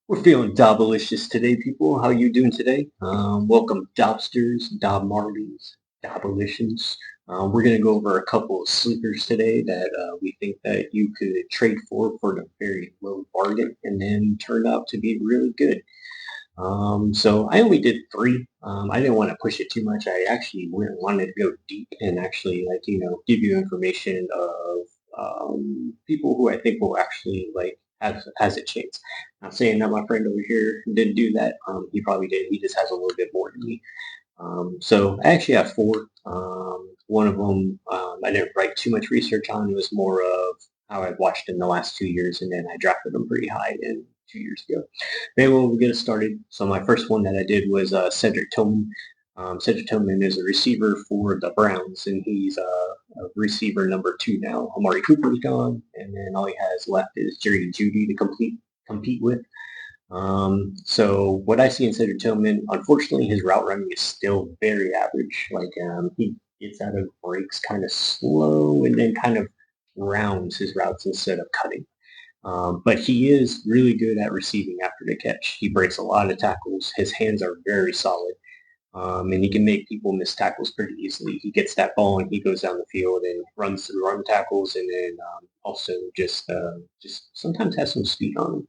We're feeling Dobalicious today, people. How you doing today? Welcome, Dobsters, Dob Marleys, Dobalicious. We're going to go over a couple of sleepers today that we think that you could trade for a very low bargain and then turn out to be really good. So I only did three. I didn't want to push it too much. I actually wanted to go deep and actually, give you information of people who I think will actually has a chance. Not saying that my friend over here didn't do that. He probably did. He just has a little bit more than me. So I actually have four. One of them I didn't write too much research on. It was more of how I've watched in the last 2 years, and then I drafted them pretty high in 2 years ago. Maybe we'll get us started. So my first one that I did was Cedric Tillman. Cedric Tillman is a receiver for the Browns, and he's a receiver number 2 now. Amari Cooper's gone, and then all he has left is Jerry Jeudy to compete with. So what I see in Cedric Tillman, unfortunately, his route running is still very average. He gets out of breaks kind of slow and then kind of rounds his routes instead of cutting. But he is really good at receiving after the catch. He breaks a lot of tackles. His hands are very solid. And he can make people miss tackles pretty easily. He gets that ball and he goes down the field and runs through run tackles, and then also just sometimes has some speed on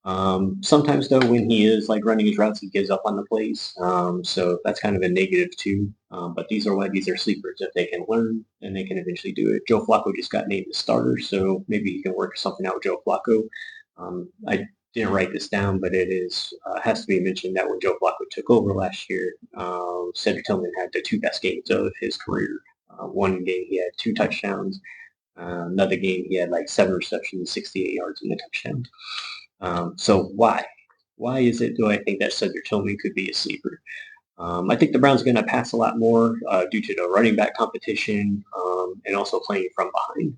him. Sometimes though, when he is like running his routes, he gives up on the plays. So that's kind of a negative too. But these are sleepers if they can learn and they can eventually do it. Joe Flacco just got named the starter, so maybe he can work something out with Joe Flacco. I didn't write this down, but it is has to be mentioned that when Joe Flacco took over last year, Cedric Tillman had the two best games of his career. One game he had 2 touchdowns. Another game he had like 7 receptions, 68 yards, and a touchdown. So why? Why is it do I think that Cedric Tillman could be a sleeper? I think the Browns are going to pass a lot more due to the running back competition and also playing from behind.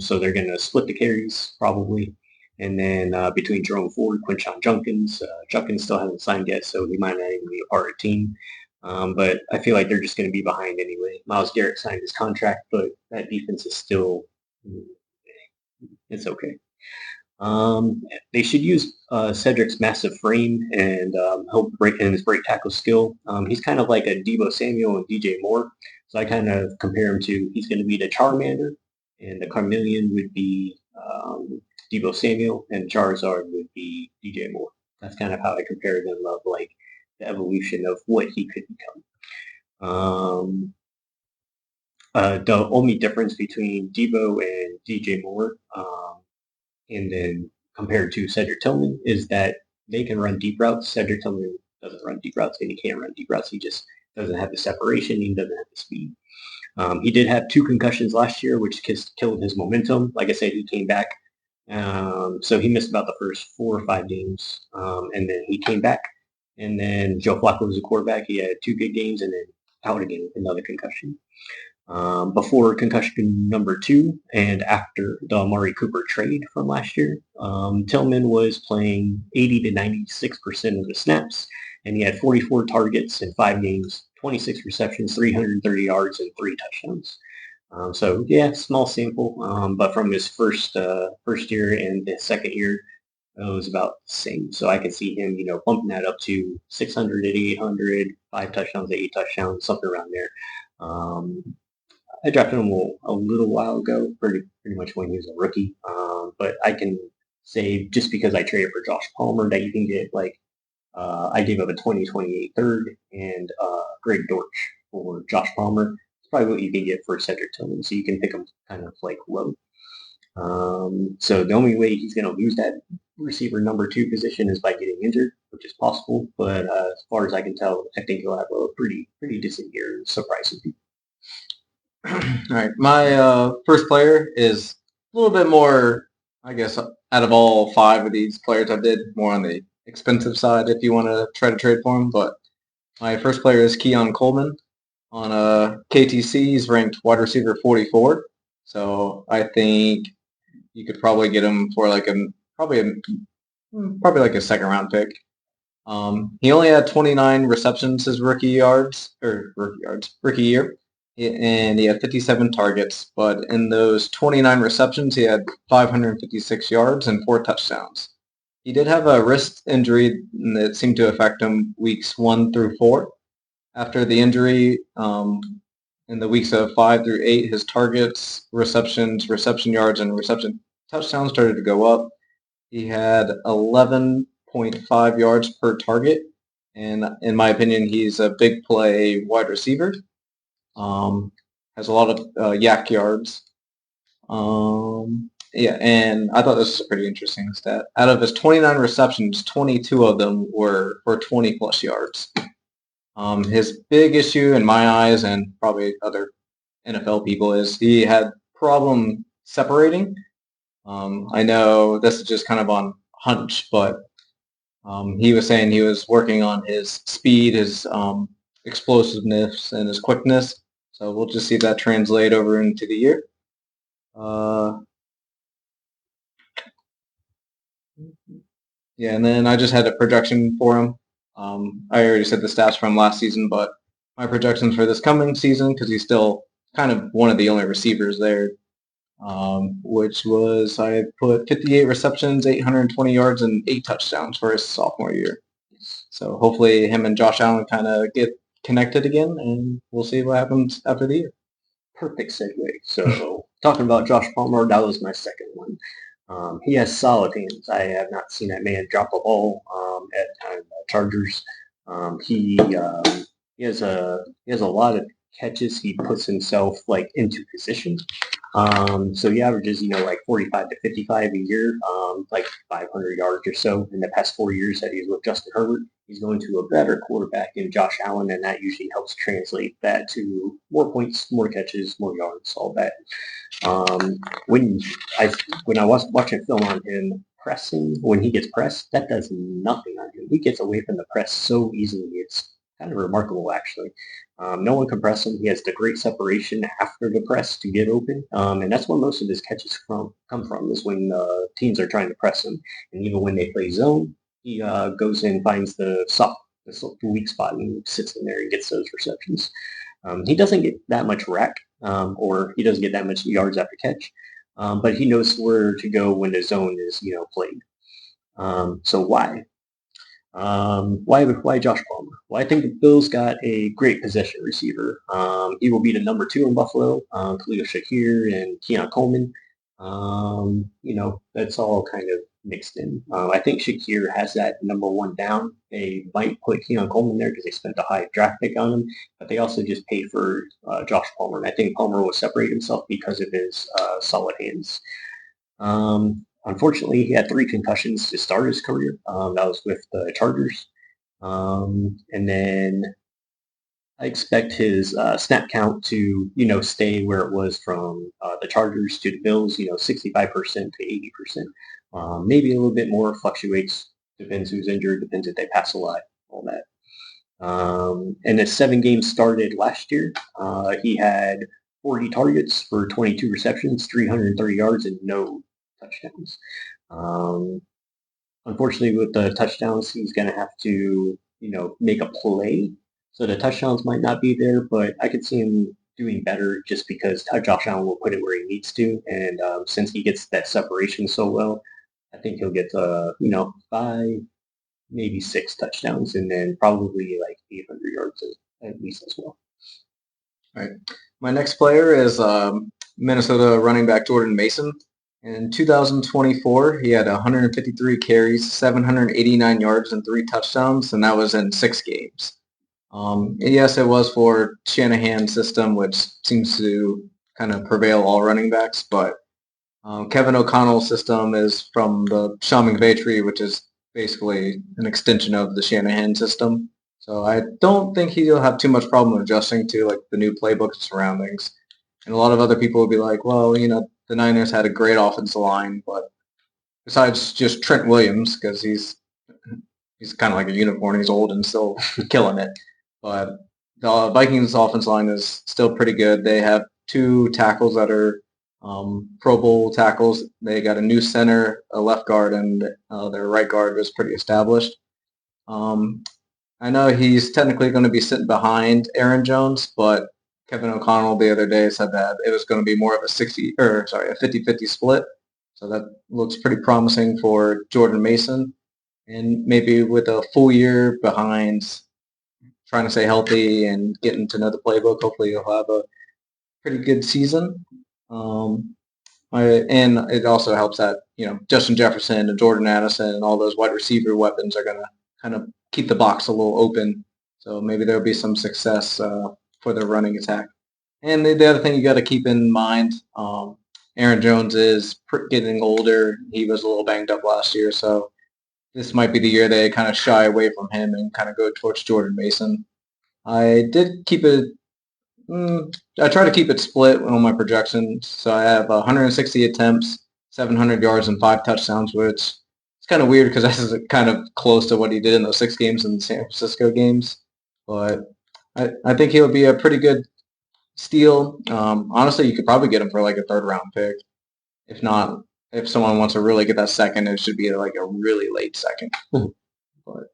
So they're going to split the carries probably. And then between Jerome Ford, Quinshon Junkins, Junkins still hasn't signed yet, so he might not even be a part of the team. But I feel like they're just going to be behind anyway. Myles Garrett signed his contract, but that defense is still, it's okay. They should use Cedric's massive frame and his break tackle skill. He's kind of like a Deebo Samuel and DJ Moore. So I kind of compare him to, he's going to be the Charmander, and the Carmeleon would be Deebo Samuel, and Charizard would be DJ Moore. That's kind of how I compare them of like the evolution of what he could become. The only difference between Deebo and DJ Moore, and then compared to Cedric Tillman, is that they can run deep routes. Cedric Tillman doesn't run deep routes, and he can't run deep routes. He just doesn't have the separation. He doesn't have the speed. He did have 2 concussions last year, which killed his momentum. Like I said, he came back. So he missed about the first 4 or 5 games, and then he came back. And then Joe Flacco was the quarterback. He had 2 good games, and then out again with another concussion. Before concussion number 2 and after the Amari Cooper trade from last year, Tillman was playing 80 to 96% of the snaps, and he had 44 targets in 5 games, 26 receptions, 330 yards, and 3 touchdowns. So yeah, small sample, but from his first year and the second year, it was about the same. So I can see him, bumping that up to 600 to 800, 5 touchdowns to 8 touchdowns, something around there. I drafted him a little while ago, pretty much when he was a rookie. But I can say just because I traded for Josh Palmer that you can get I gave up a 2028 third and Greg Dortch for Josh Palmer. It's probably what you can get for Cedric Tillman, so you can pick him kind of like low. So the only way he's going to lose that receiver number 2 position is by getting injured, which is possible. But as far as I can tell, I think he'll have a pretty decent year, surprising people. All right, my first player is a little bit more, I guess, out of all 5 of these players I did, more on the expensive side if you want to try to trade for him. But my first player is Keon Coleman. On KTC, he's ranked wide receiver 44. So I think you could probably get him for like probably like a second round pick. He only had 29 receptions his rookie year, and he had 57 targets. But in those 29 receptions, he had 556 yards and 4 touchdowns. He did have a wrist injury that seemed to affect him weeks 1 through 4. After the injury, in the weeks of 5 through 8, his targets, receptions, reception yards, and reception touchdowns started to go up. He had 11.5 yards per target, and in my opinion, he's a big play wide receiver. Has a lot of yak yards. Yeah, and I thought this was a pretty interesting stat. Out of his 29 receptions, 22 of them were for 20 plus yards. His big issue in my eyes, and probably other NFL people, is he had problem separating. I know this is just kind of on hunch, but he was saying he was working on his speed, his explosiveness, and his quickness. So we'll just see that translate over into the year. Yeah, and then I just had a projection for him. I already said the stats from last season, but my projections for this coming season, because he's still kind of one of the only receivers there, which was I put 58 receptions, 820 yards, and 8 touchdowns for his sophomore year. So hopefully him and Josh Allen kind of get connected again, and we'll see what happens after the year. Perfect segue. So talking about Josh Palmer, that was my second one. He has solid hands. I have not seen that man drop a ball at Chargers. He has a lot of catches. He puts himself like into position. So he averages, like 45 to 55 a year, like 500 yards or so in the past 4 years that he's with Justin Herbert. He's going to a better quarterback in Josh Allen, and that usually helps translate that to more points, more catches, more yards, all that. When I was watching film on him pressing, when he gets pressed, that does nothing on him. He gets away from the press so easily. It's kind of remarkable, actually. No one can press him. He has the great separation after the press to get open, and that's where most of his catches come from. Is when teams are trying to press him, and even when they play zone, he goes in, finds the weak spot, and sits in there and gets those receptions. He doesn't get that much rack, or he doesn't get that much yards after catch, but he knows where to go when the zone is, played. So why? Why Josh Palmer? Well, I think the Bills got a great possession receiver. He will be the number 2 in Buffalo, Khalil Shakir and Keon Coleman. That's all kind of mixed in. I think Shakir has that number 1 down. They might put Keon Coleman there because they spent a high draft pick on him, but they also just paid for Josh Palmer. And I think Palmer will separate himself because of his solid hands. Unfortunately, he had 3 concussions to start his career. That was with the Chargers. And then I expect his snap count to, stay where it was from the Chargers to the Bills, 65% to 80%. Maybe a little bit more, fluctuates, depends who's injured, depends if they pass a lot, all that. And the 7 games started last year, he had 40 targets for 22 receptions, 330 yards, and no touchdowns. Unfortunately, with the touchdowns, he's going to have to, make a play. So the touchdowns might not be there, but I could see him doing better just because Josh Allen will put it where he needs to. And since he gets that separation so well, I think he'll get, 5, maybe 6 touchdowns, and then probably like 800 yards at least as well. All right. My next player is Minnesota running back Jordan Mason. In 2024, he had 153 carries, 789 yards, and 3 touchdowns, and that was in 6 games. Yes, it was for Shanahan's system, which seems to kind of prevail all running backs, but Kevin O'Connell's system is from the Sean McVay tree, which is basically an extension of the Shanahan system. So I don't think he'll have too much problem adjusting to like the new playbook and surroundings. And a lot of other people will be like, well, the Niners had a great offensive line, but besides just Trent Williams, because he's kind of like a unicorn, he's old and still killing it. But the Vikings' offensive line is still pretty good. They have 2 tackles that are Pro Bowl tackles. They got a new center, a left guard, and their right guard was pretty established. I know he's technically going to be sitting behind Aaron Jones, but Kevin O'Connell the other day said that it was going to be more of a 50-50 split. So that looks pretty promising for Jordan Mason. And maybe with a full year behind trying to stay healthy and getting to know the playbook, hopefully he'll have a pretty good season. And it also helps that, Justin Jefferson and Jordan Addison and all those wide receiver weapons are going to kind of keep the box a little open. So maybe there'll be some success for their running attack. And the other thing you got to keep in mind, Aaron Jones is getting older. He was a little banged up last year, so this might be the year they kind of shy away from him and kind of go towards Jordan Mason. I did keep it. I try to keep it split on my projections. So I have 160 attempts, 700 yards, and 5 touchdowns, which it's kind of weird because that's kind of close to what he did in those 6 games in the San Francisco games. But I think he'll be a pretty good steal. Honestly, you could probably get him for like a 3rd-round pick. If not, if someone wants to really get that second, it should be like a really late second. But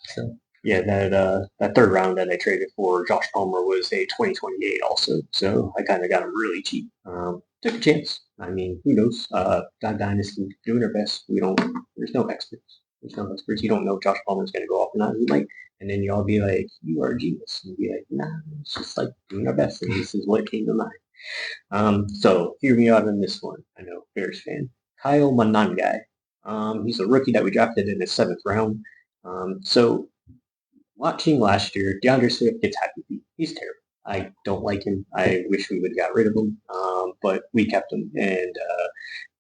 So yeah, that 3rd round that I traded for Josh Palmer was a 2028 also. So I kind of got him really cheap. Took a chance. I mean, who knows? DOB Dynasty doing their best. There's no experts. There's no experts. You don't know if Josh Palmer's going to go off or not. He might. And then y'all be like, you are a genius. And be like, nah, it's just like doing our best. And this is what came to mind. So hear me out on this one. I know, Bears fan. Kyle Manangai. He's a rookie that we drafted in the 7th round. So watching last year, DeAndre Swift gets happy feet. He's terrible. I don't like him. I wish we would have got rid of him, but we kept him, and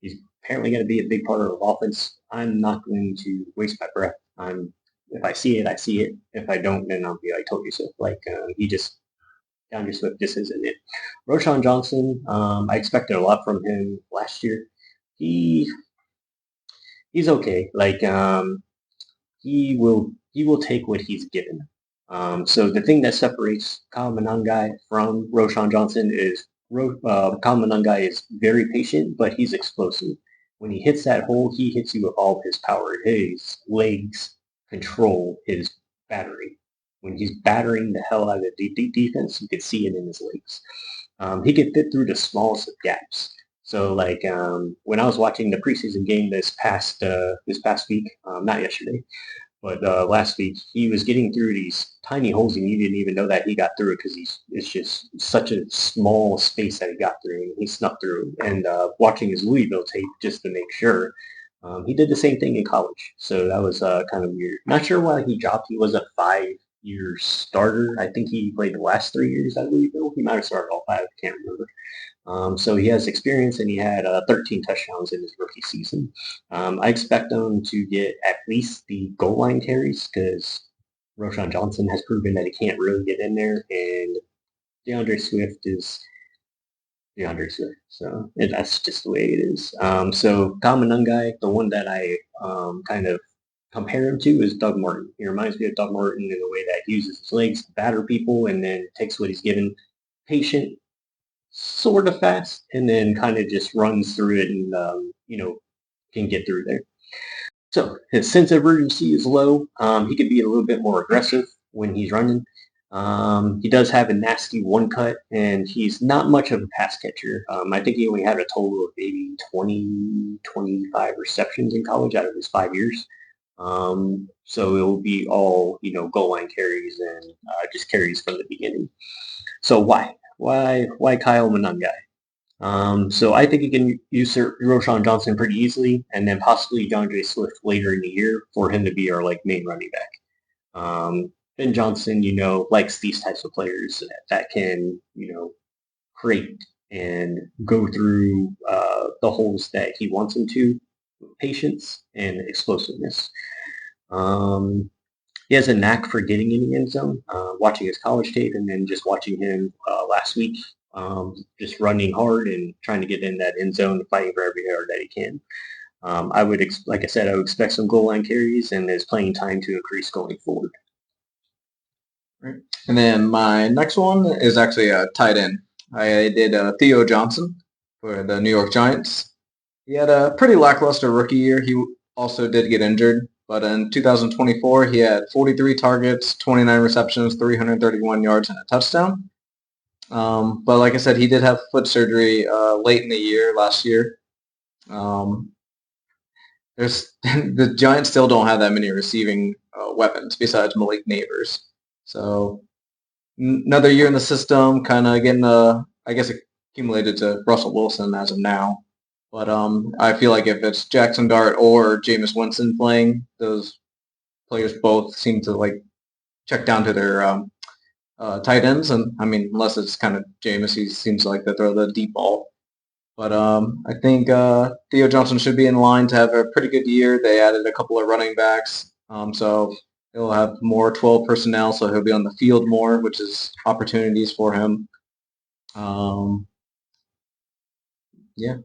he's apparently going to be a big part of the offense. I'm not going to waste my breath. If I see it, I see it. If I don't, then I'll be like, told you so. Like DeAndre Swift just isn't it. Roshan Johnson, I expected a lot from him last year. He's okay. Like he will take what he's given. So the thing that separates Kyle Manangai from Roshan Johnson is Kyle Manangai is very patient, but he's explosive. When he hits that hole, he hits you with all of his power. His legs control his battery. When he's battering the hell out of the defense, you could see it in his legs. He could fit through the smallest of gaps. So like when I was watching the preseason game this past week, not yesterday, but last week, he was getting through these tiny holes, and you didn't even know that he got through it because it's just such a small space that he got through, and he snuck through. And watching his Louisville tape just to make sure, he did the same thing in college. So that was kind of weird. Not sure why he dropped. He was a 5-year starter. I think he played the last 3 years at Louisville. He might have started all 5. I can't remember. So he has experience, and he had 13 touchdowns in his rookie season. I expect him to get at least the goal line carries because Roshan Johnson has proven that he can't really get in there, and DeAndre Swift is DeAndre Swift. So that's just the way it is. So Kyle Manangai, the one that I kind of compare him to is Doug Martin. He reminds me of Doug Martin in the way that he uses his legs to batter people and then takes what he's given. Patient, sort of fast, and then kind of just runs through it and can get through there. So his sense of urgency is low. He could be a little bit more aggressive when he's running. He does have a nasty one cut, and he's not much of a pass catcher. I think he only had a total of maybe 20, 25 receptions in college out of his 5 years. So it will be all, goal line carries and just carries from the beginning. So why? Why Kyle Manangai? So I think he can usurp Roshan Johnson pretty easily, and then possibly DeAndre Swift later in the year for him to be our main running back. Ben Johnson, likes these types of players that can, create and go through the holes that he wants them to, with patience and explosiveness. He has a knack for getting in the end zone. Watching his college tape and then just watching him last week, just running hard and trying to get in that end zone, fighting for every yard that he can. Like I said, I would expect some goal line carries and his playing time to increase going forward. Right. And then my next one is actually a tight end. I did Theo Johnson for the New York Giants. He had a pretty lackluster rookie year. He also did get injured. But in 2024, he had 43 targets, 29 receptions, 331 yards, and a touchdown. But like I said, he did have foot surgery late in the year last year. there's the Giants still don't have that many receiving weapons besides Malik Neighbors. So another year in the system, kind of getting I guess accumulated to Russell Wilson as of now. But I feel like if it's Jackson Dart or Jameis Winston playing, those players both seem to like check down to their tight ends. And I mean, unless it's kind of Jameis, he seems like to throw the deep ball. But I think Theo Johnson should be in line to have a pretty good year. They added a couple of running backs, so he'll have more 12 personnel, so he'll be on the field more, which is opportunities for him. Yeah.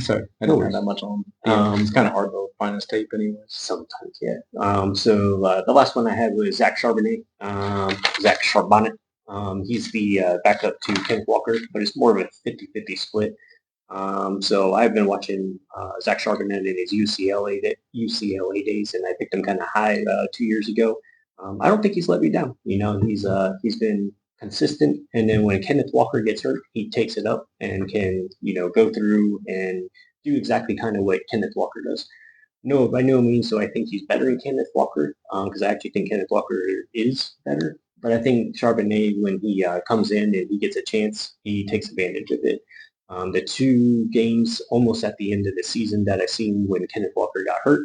Sorry, I don't have that much on. It's kind of hard to find his tape anyway. Sometimes, yeah. So the last one I had was Zach Charbonnet. Zach Charbonnet. He's the backup to Kenneth Walker, but it's more of a 50-50 split. So I've been watching Zach Charbonnet in his UCLA days, and I picked him kind of high 2 years ago. I don't think he's let me down. You know, he's been consistent, and then when Kenneth Walker gets hurt, he takes it up and can, you know, go through and do exactly kind of what Kenneth Walker does. No, by no means do I think he's better than Kenneth Walker, because I actually think Kenneth Walker is better. But I think Charbonnet, when he comes in and he gets a chance, he takes advantage of it. The two games almost at the end of the season that I seen when Kenneth Walker got hurt,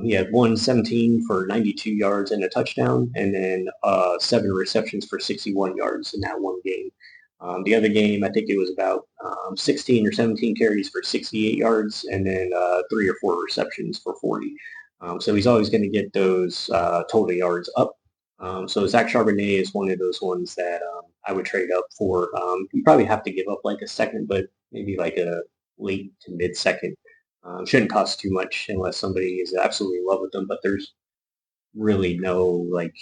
he had 117 for 92 yards and a touchdown, and then 7 receptions for 61 yards in that one game. The other game, I think it was about 16 or 17 carries for 68 yards, and then 3 or 4 receptions for 40. So he's always going to get those total yards up. So Zach Charbonnet is one of those ones that I would trade up for. You probably have to give up like a second, but maybe like a late to mid-second. Shouldn't cost too much unless somebody is absolutely in love with them, but there's really no like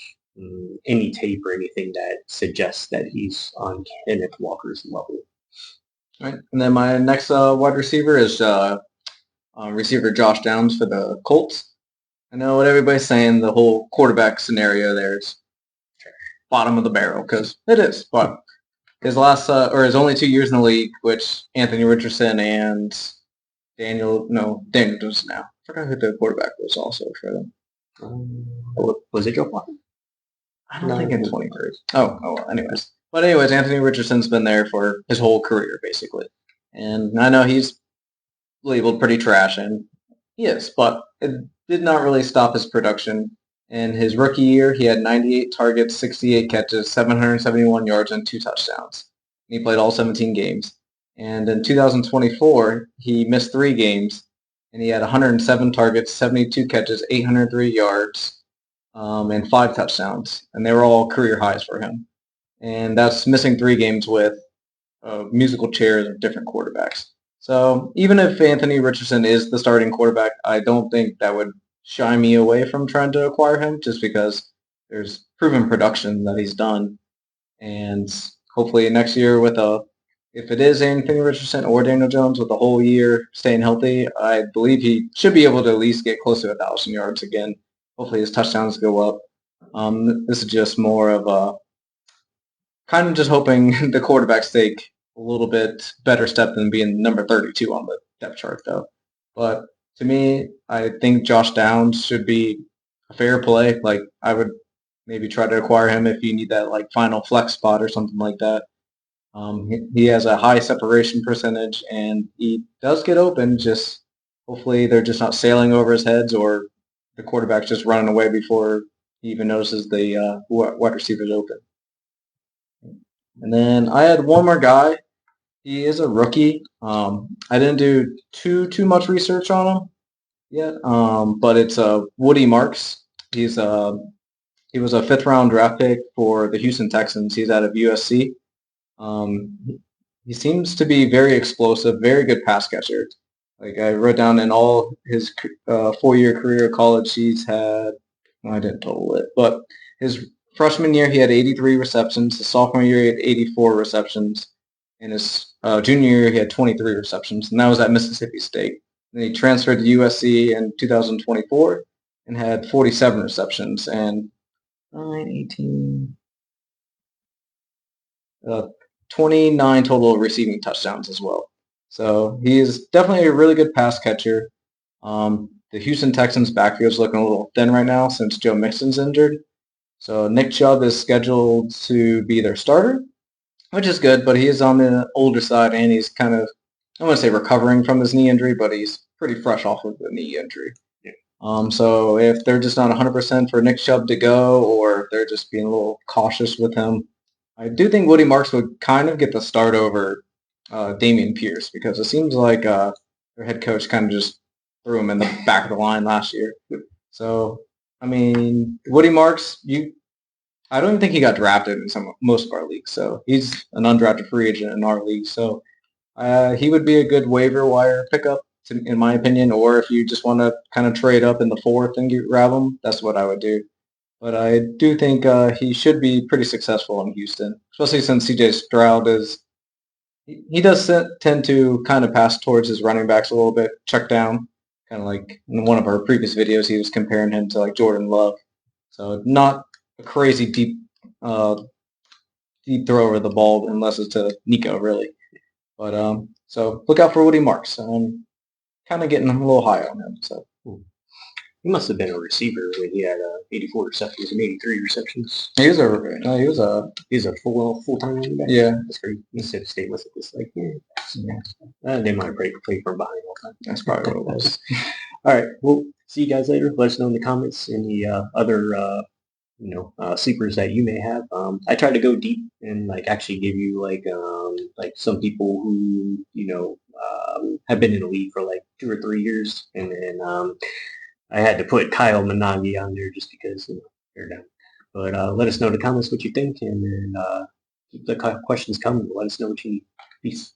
any tape or anything that suggests that he's on Kenneth Walker's level. Right. And then my next wide receiver is receiver Josh Downs for the Colts. I know what everybody's saying, the whole quarterback scenario there is bottom of the barrel, because it is. But his last, or his only 2 years in the league, which Anthony Richardson and Daniel Jones now. I forgot who the quarterback was also for them. Was it Joe Flacco? I don't think in 23. Oh, well, anyways. But anyways, Anthony Richardson's been there for his whole career, basically. And I know he's labeled pretty trash, and he is, but it did not really stop his production. In his rookie year, he had 98 targets, 68 catches, 771 yards, and 2 touchdowns. He played all 17 games. And in 2024, he missed 3 games, and he had 107 targets, 72 catches, 803 yards, and 5 touchdowns. And they were all career highs for him. And that's missing 3 games with musical chairs of different quarterbacks. So even if Anthony Richardson is the starting quarterback, I don't think that would shy me away from trying to acquire him, just because there's proven production that he's done. And hopefully next year if it is Anthony Richardson or Daniel Jones with the whole year staying healthy, I believe he should be able to at least get close to 1,000 yards again. Hopefully his touchdowns go up. This is just more of a kind of just hoping the quarterbacks take a little bit better step than being number 32 on the depth chart, though. But to me, I think Josh Downs should be a fair play. Like, I would maybe try to acquire him if you need that like final flex spot or something like that. He has a high separation percentage, and he does get open. Just hopefully they're just not sailing over his heads, or the quarterback's just running away before he even notices the wide receiver's open. And then I had one more guy. He is a rookie. I didn't do too much research on him yet, but it's Woody Marks. He was a 5th round draft pick for the Houston Texans. He's out of USC. He seems to be very explosive, very good pass catcher. Like I wrote down in all his 4-year career at college, he's had, I didn't total it, but his freshman year he had 83 receptions. His sophomore year he had 84 receptions. In his junior year he had 23 receptions, and that was at Mississippi State. Then he transferred to USC in 2024 and had 47 receptions and 29 total receiving touchdowns as well. So he is definitely a really good pass catcher. The Houston Texans backfield is looking a little thin right now since Joe Mixon's injured. So Nick Chubb is scheduled to be their starter, which is good, but he is on the older side and he's kind of, I want to say recovering from his knee injury, but he's pretty fresh off of the knee injury. So if they're just not 100% for Nick Chubb to go, or if they're just being a little cautious with him, I do think Woody Marks would kind of get the start over Damian Pierce because it seems like their head coach kind of just threw him in the back of the line last year. So, I mean, Woody Marks, I don't even think he got drafted in most of our leagues. So he's an undrafted free agent in our league. So he would be a good waiver wire pickup, in my opinion. Or if you just want to kind of trade up in the fourth and grab him, that's what I would do. But I do think he should be pretty successful in Houston, especially since C.J. Stroud is. He does tend to kind of pass towards his running backs a little bit, check down, kind of like in one of our previous videos, he was comparing him to like Jordan Love. So not a crazy deep thrower of the ball unless it's to Nico, really. But so look out for Woody Marks. I'm kind of getting a little high on him. So He must have been a receiver when he had 84 receptions and 83 receptions. he was a Full-time running back. Yeah, that's great. Mississippi State must have just like they might have played from behind all the time. that's probably what it was. All right, we'll see you guys later. Let us know in the comments any other sleepers that you may have. I try to go deep and like actually give you like some people who have been in the league for like 2 or 3 years, and then I had to put Kyle Managi on there just because they're down. But let us know in the comments what you think, and then keep the questions coming. Let us know what you need. Peace.